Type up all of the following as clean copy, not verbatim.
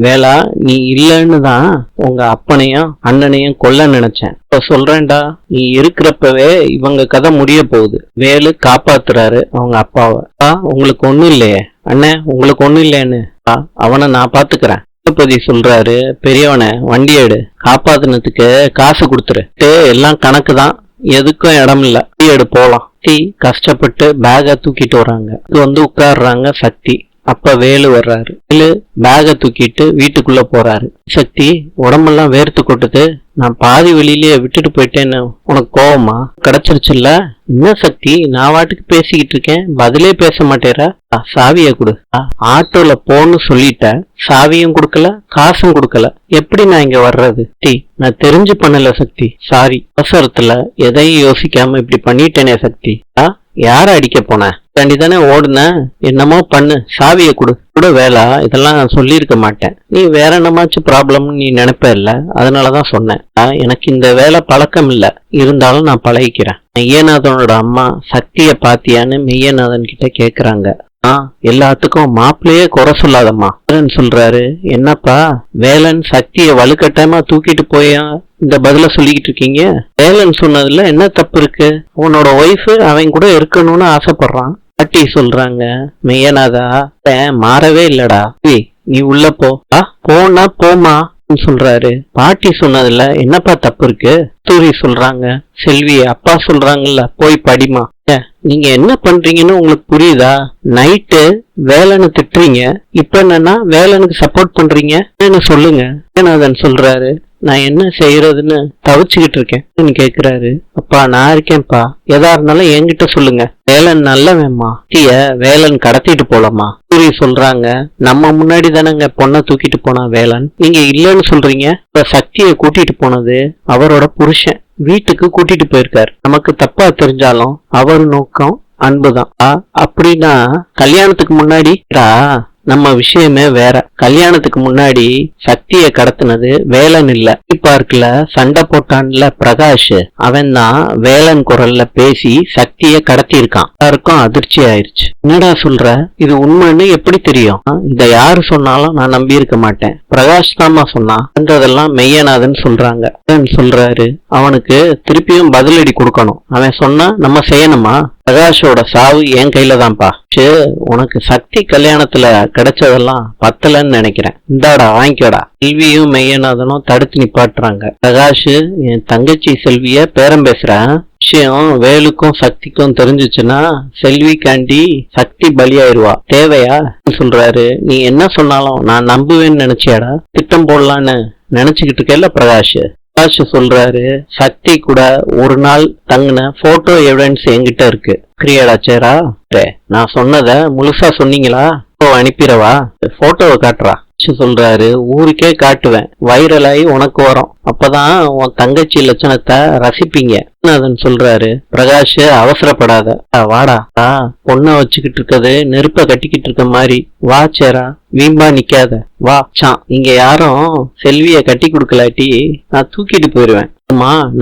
வேளா நீ இல்லன்னு தான் உங்க அப்பனையும் அண்ணனையும் கொல்ல நினைச்சேன். இப்ப சொல்றேன்டா, நீ இருக்கிறப்பவே இவங்க கதை முடிய போகுது. வேலு காப்பாத்துறாரு அவங்க அப்பாவை. உங்களுக்கு ஒண்ணும் இல்லையே அண்ணன், உங்களுக்கு ஒண்ணும் இல்லைன்னு அவனை நான் பாத்துக்கிறேன். திருப்பதி சொல்றாரு, பெரியவனை வண்டி எடு, காப்பாத்தினதுக்கு காசு கொடுத்துரு, எல்லாம் கணக்கு தான், எதுக்கும் இடம் இல்ல, எடு போலாம். கஷ்டப்பட்டு பேக தூக்கிட்டு வராங்க. இது உட்கார்றாங்க சக்தி. அப்ப வேலு வர்றாரு. வேலு பேக தூக்கிட்டு வீட்டுக்குள்ள போறாரு. சக்தி, உடம்பெல்லாம் வேர்த்து கொட்டுது, நான் பாதி வெளியிலேயே விட்டுட்டு போயிட்டேன்னு உனக்கு கோவமா? கிடைச்சிருச்சுல்ல? என்ன சக்தி, நான் வாட்டுக்கு பேசிக்கிட்டு இருக்கேன், பதிலே பேச மாட்டேரா? சாவிய கொடு. ஆட்டோல போன்னு சொல்லிட்ட, சாவியும் கொடுக்கல, காசும் கொடுக்கல, எப்படி நான் இங்க வர்றது? நான் தெரிஞ்சு பண்ணல சக்தி, சாரி. அவசரத்துல எதையும் யோசிக்காம இப்படி பண்ணிட்டேனே சக்தி. யார அடிக்க போன? தானே ஓடுன, என்னமோ பண்ணு, சாவிய கொடு. கூட வேலை இதெல்லாம் நான் சொல்லியிருக்க மாட்டேன். நீ வேற என்னமாச்சும் ப்ராப்ளம் நீ நினைப்ப இல்ல, அதனாலதான் சொன்னேன். எனக்கு இந்த வேலை பழக்கம் இல்ல, இருந்தாலும் நான் பழகிக்கிறேன். மெய்யநாதனோட அம்மா சக்திய பாத்தியான்னு மெய்யநாதன் கிட்ட கேக்குறாங்க. எல்லாத்துக்கும் மாப்பிள்ளையே குறை சொல்லாதம்மா சொல்றாரு. என்னப்பா வேலன் சக்திய வலுக்கட்டாயமா தூக்கிட்டு போயா இந்த பதில சொல்லிக்கிட்டு இருக்கீங்க? வேலன் சொன்னதுல என்ன தப்பு இருக்கு? உன்னோட ஒய்ஃபு அவன் கூட இருக்கணும்னு ஆசைப்படுறான். பாட்டி சொல்றாங்க, மெய்யநாதா மாறவே இல்லடா, நீ உள்ள போ. போனா போமா சொல்றாரு. பாட்டி சொன்னதுல என்னப்பா தப்பு இருக்கு? தூரி சொல்றாங்க, செல்வி அப்பா சொல்றாங்கல்ல, போய் படிமா. நீங்க என்ன பண்றீங்கன்னு உங்களுக்கு புரியுதா? நைட்டு வேலனை திட்டுறீங்க, இப்ப என்னன்னா வேலனுக்கு சப்போர்ட் பண்றீங்க, என்ன சொல்லுங்க. ஏனாதன் சொல்றாரு, நான் என்ன செய்யறதுன்னு தவிச்சுக்கிட்டு இருக்கேன் கேக்குறாரு. அப்பா நான் இருக்கேன்ப்பா, எதா இருந்தாலும் என்கிட்ட சொல்லுங்க. வேலன் நல்லவேம்மா, வேலன் கடத்திட்டு போலமா. சூரிய சொல்றாங்க, நம்ம முன்னாடி தானங்க பொண்ணை தூக்கிட்டு போனா வேலன், நீங்க இல்லன்னு சொல்றீங்க. இப்ப சக்தியை கூட்டிட்டு போனது அவரோட புருஷன், வீட்டுக்கு கூட்டிட்டு போயிருக்காரு. நமக்கு தப்பா தெரிஞ்சாலும் அவர் நோக்கம் அன்புதான். அப்படின்னா கல்யாணத்துக்கு முன்னாடி நம்ம விஷயமே வேற. கல்யாணத்துக்கு முன்னாடி சக்திய கடத்தினது வேலன் இல்ல. பார்க்கல சண்டை போட்டான்ல பிரகாஷ், அவன் தான் வேலன் குரல்ல பேசி சக்திய கடத்தி இருக்கான். எல்லாருக்கும் அதிர்ச்சி ஆயிருச்சு. என்னடா சொல்ற, இது உண்மைன்னு எப்படி தெரியும்? இத யாரு சொன்னாலும் நான் நம்பி இருக்க மாட்டேன், பிரகாஷ் தாமா சொன்னான்றதெல்லாம் மெய்யநாதன் சொல்றாங்க. சொல்றாரு, அவனுக்கு திருப்பியும் பதிலடி கொடுக்கணும், அவன் சொன்னா நம்ம செய்யணுமா? பிரகாஷோட சாவு என் கையில தான்ப்பா. உனக்கு சக்தி கல்யாணத்துல கிடைச்சதெல்லாம் பத்தலன்னு நினைக்கிறேன், இந்தாடா வாங்கிக்கோடா. செல்வியும் மெய்யநாதனும் தடுத்து நிப்பாட்டுறாங்க. பிரகாஷ், என் தங்கச்சி செல்விய பேரம் பேசுறேன், விஷயம் வேலுக்கும் சக்திக்கும் தெரிஞ்சிச்சுன்னா செல்விக்காண்டி சக்தி பலியாயிருவா, தேவையா சொல்றாரு. நீ என்ன சொன்னாலும் நான் நம்புவேன்னு நினைச்சியாடா? திட்டம் போடலான்னு நினைச்சுக்கிட்டு இருக்கேல்ல பிரகாஷ். சொல்றாரு, சக்தி கூட ஒரு நாள் தங்கின போட்டோ எவிடன்ஸ் என்கிட்ட இருக்கு, கிரியடா சேரா? நான் சொன்னத முழுசா சொன்னீங்களா? அனுப்பிடவா? போட்டோவை காட்டுறா சொல்றாரு. ஊருக்கே காட்டுவேன், வைரலாகி உனக்கு வரும், அப்பதான் உன் தங்கச்சி லட்சணத்தை ரசிப்பீங்க சொல்றாரு. பிரகாஷ், அவசரப்படாத, வாடா. பொண்ணை வச்சுக்கிட்டு இருக்கது நெருப்ப கட்டிக்கிட்டு இருக்க மாதிரி, வா சேரா, வீம்பா நிக்காத, வா. நீங்க யாரும் செல்விய கட்டி கொடுக்கலாட்டி நான் தூக்கிட்டு போயிருவேன்.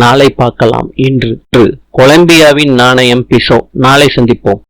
நாளை பார்க்கலாம். இன்று கொலம்பியாவின் நாணயம் பிசோ. நாளை சந்திப்போம்.